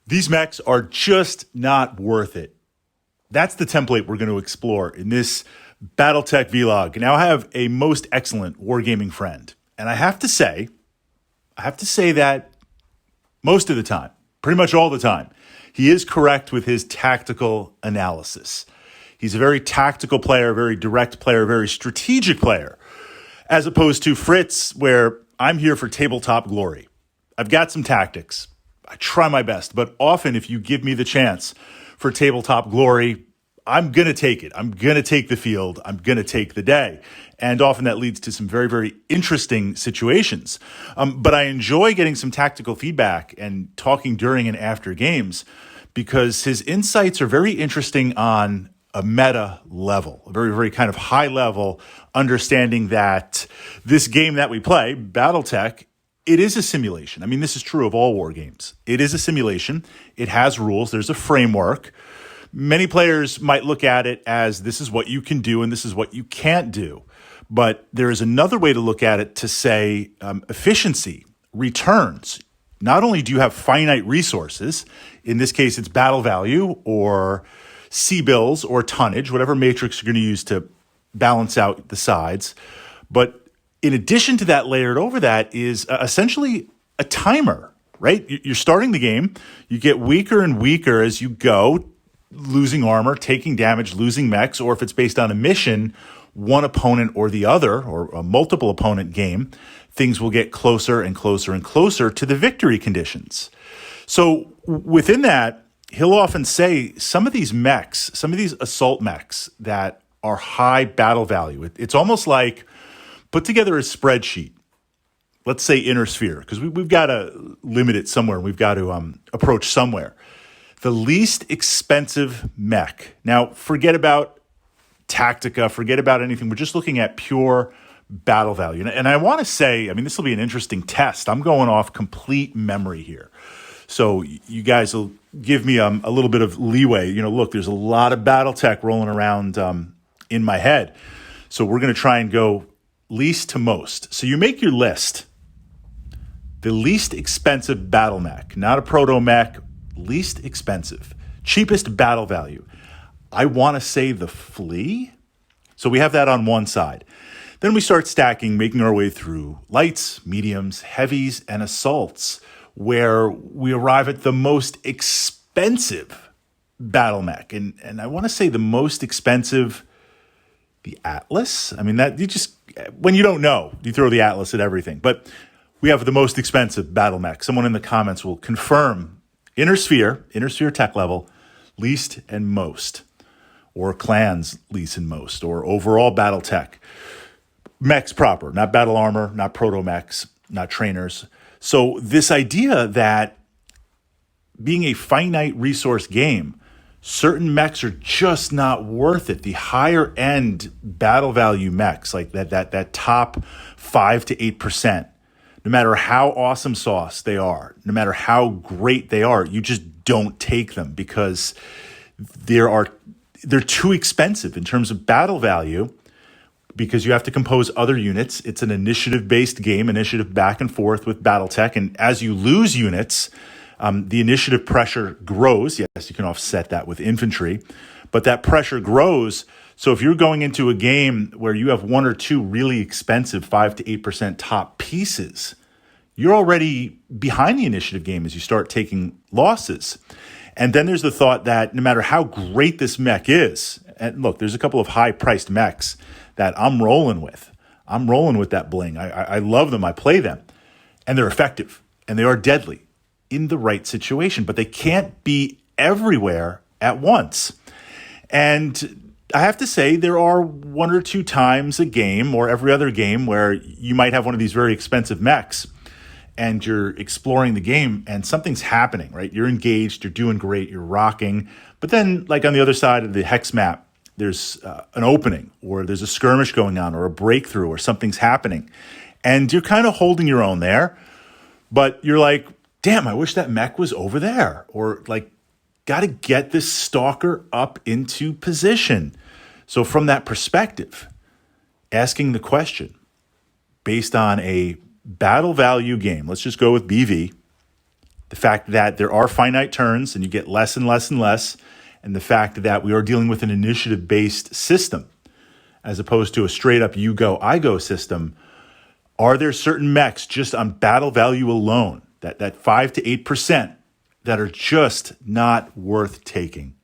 These mechs are just not worth it. That's the template we're going to explore in this Battletech vlog. Now I have a most excellent wargaming friend, and I have to say that most of the time, pretty much all the time, he is correct with his tactical analysis. He's a very tactical player, very direct player, very strategic player, as opposed to Fritz, where I'm here for tabletop glory. I've got some tactics. I try my best, but often if you give me the chance for tabletop glory, I'm going to take it. I'm going to take the field. I'm going to take the day. And often that leads to some very, very interesting situations. But I enjoy getting some tactical feedback and talking during and after games because his insights are very interesting on a meta level, a very, very kind of high level understanding that this game that we play, Battletech, it is a simulation. I mean, this is true of all war games. It is a simulation. It has rules. There's a framework. Many players might look at it as this is what you can do and this is what you can't do. But there is another way to look at it to say efficiency, returns. Not only do you have finite resources, in this case it's battle value or C-bills or tonnage, whatever matrix you're going to use to balance out the sides, but in addition to that, layered over that is essentially a timer, right? You're starting the game. You get weaker and weaker as you go, losing armor, taking damage, losing mechs, or if it's based on a mission, one opponent or the other, or a multiple opponent game, things will get closer and closer and closer to the victory conditions. So within that, he'll often say some of these mechs, some of these assault mechs that are high battle value, it's almost like put together a spreadsheet, let's say inner sphere, because we've got to limit it somewhere. We've got to approach somewhere. The least expensive mech. Now, forget about Tactica, forget about anything. We're just looking at pure battle value. And I want to say, I mean, this will be an interesting test. I'm going off complete memory here. So you guys will give me a little bit of leeway. You know, look, there's a lot of Battletech rolling around in my head. So we're going to try and go least to most. So you make your list. The least expensive battle mech, not a proto mech, least expensive, cheapest battle value. I want to say the Flea. So we have that on one side. Then we start stacking, making our way through lights, mediums, heavies, and assaults, where we arrive at the most expensive battle mech. And I want to say the most expensive, the Atlas. I mean, that you just, when you don't know, you throw the Atlas at everything. But we have the most expensive battle mech. Someone in the comments will confirm inner sphere tech level, least and most, or clans least and most, or overall battle tech. Mechs proper, not battle armor, not proto mechs, not trainers. So this idea that being a finite resource game, certain mechs are just not worth it. The higher end battle value mechs, like that top 5 to 8%, no matter how awesome sauce they are, no matter how great they are, you just don't take them because they're too expensive in terms of battle value because you have to compose other units. It's an initiative-based game, initiative back and forth with Battletech. And as you lose units, the initiative pressure grows. Yes, you can offset that with infantry, but that pressure grows. So if you're going into a game where you have one or two really expensive 5 to 8% top pieces, you're already behind the initiative game as you start taking losses. And then there's the thought that no matter how great this mech is, and look, there's a couple of high-priced mechs that I'm rolling with. I'm rolling with that bling. I love them. I play them. And they're effective. And they are deadly in the right situation. But they can't be everywhere at once. And I have to say, there are one or two times a game or every other game where you might have one of these very expensive mechs and you're exploring the game and something's happening, right? You're engaged, you're doing great, you're rocking. But then, like on the other side of the hex map, there's an opening or there's a skirmish going on or a breakthrough or something's happening. And you're kind of holding your own there, but you're like, damn, I wish that mech was over there. Or like, got to get this stalker up into position. So from that perspective, asking the question based on a battle value game, let's just go with BV, the fact that there are finite turns and you get less and less and less, and the fact that we are dealing with an initiative-based system as opposed to a straight-up you go, I go system. Are there certain mechs just on battle value alone, that 5 to 8%, that are just not worth taking?